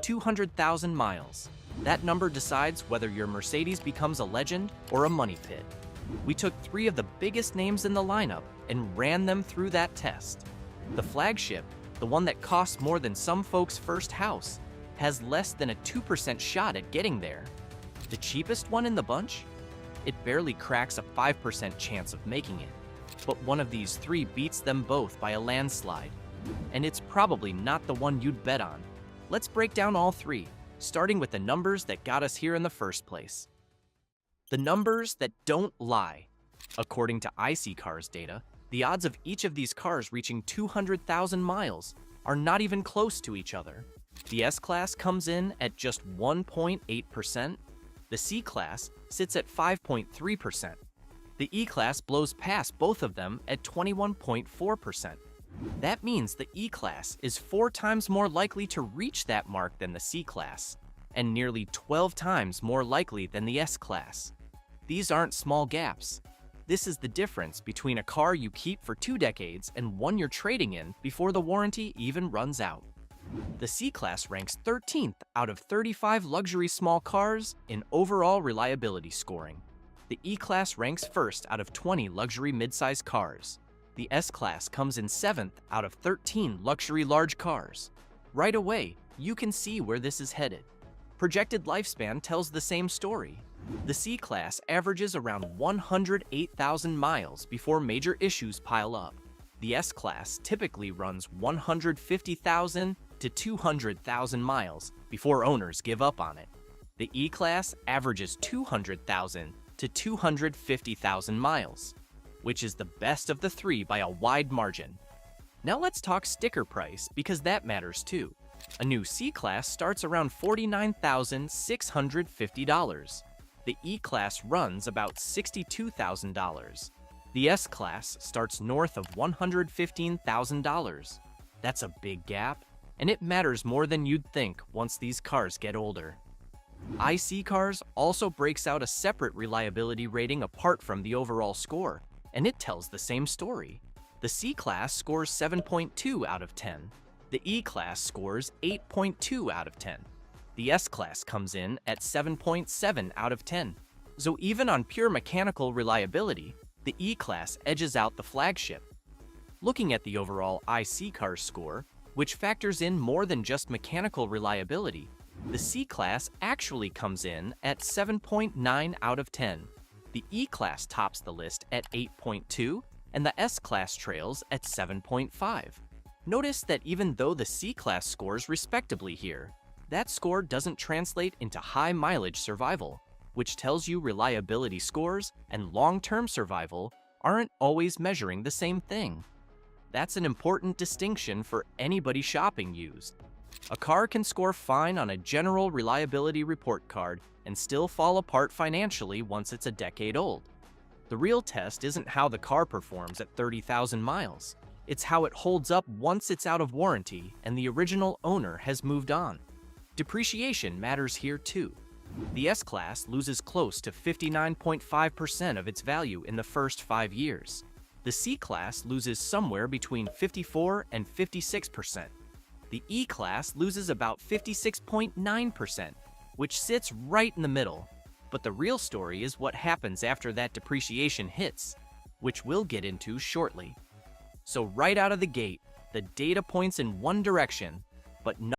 200,000 miles. That number decides whether your Mercedes becomes a legend or a money pit. We took 3 of the biggest names in the lineup and ran them through that test. The flagship, the one that costs more than some folks' first house, has less than a 2% shot at getting there. The cheapest one in the bunch? It barely cracks a 5% chance of making it. But one of these 3 beats them both by a landslide. And it's probably not the one you'd bet on. Let's break down all 3, starting with the numbers that got us here in the first place. The numbers that don't lie. According to iSeeCars data, the odds of each of these cars reaching 200,000 miles are not even close to each other. The S-Class comes in at just 1.8%. The C-Class sits at 5.3%. The E-Class blows past both of them at 21.4%. That means the E-Class is 4 times more likely to reach that mark than the C-Class, and nearly 12 times more likely than the S-Class. These aren't small gaps. This is the difference between a car you keep for 2 decades and one you're trading in before the warranty even runs out. The C-Class ranks 13th out of 35 luxury small cars in overall reliability scoring. The E-Class ranks 1st out of 20 luxury midsize cars. The S-Class comes in 7th out of 13 luxury large cars. Right away, you can see where this is headed. Projected lifespan tells the same story. The C-Class averages around 108,000 miles before major issues pile up. The S-Class typically runs 150,000 to 200,000 miles before owners give up on it. The E-Class averages 200,000 to 250,000 miles, which is the best of the 3 by a wide margin. Now let's talk sticker price, because that matters too. A new C-Class starts around $49,650. The E-Class runs about $62,000. The S-Class starts north of $115,000. That's a big gap, and it matters more than you'd think once these cars get older. iSeeCars also breaks out a separate reliability rating apart from the overall score, and it tells the same story. The C-Class scores 7.2 out of 10. The E-Class scores 8.2 out of 10. The S-Class comes in at 7.7 out of 10. So even on pure mechanical reliability, the E-Class edges out the flagship. Looking at the overall iSeeCars score, which factors in more than just mechanical reliability, the C-Class actually comes in at 7.9 out of 10. The E-Class tops the list at 8.2, and the S-Class trails at 7.5. Notice that even though the C-Class scores respectably here, that score doesn't translate into high mileage survival, which tells you reliability scores and long-term survival aren't always measuring the same thing. That's an important distinction for anybody shopping used. A car can score fine on a general reliability report card and still fall apart financially once it's a decade old. The real test isn't how the car performs at 30,000 miles. It's how it holds up once it's out of warranty and the original owner has moved on. Depreciation matters here too. The S-Class loses close to 59.5% of its value in the first 5 years. The C-Class loses somewhere between 54 and 56%. The E-Class loses about 56.9%, which sits right in the middle. But the real story is what happens after that depreciation hits, which we'll get into shortly. So right out of the gate, the data points in one direction, but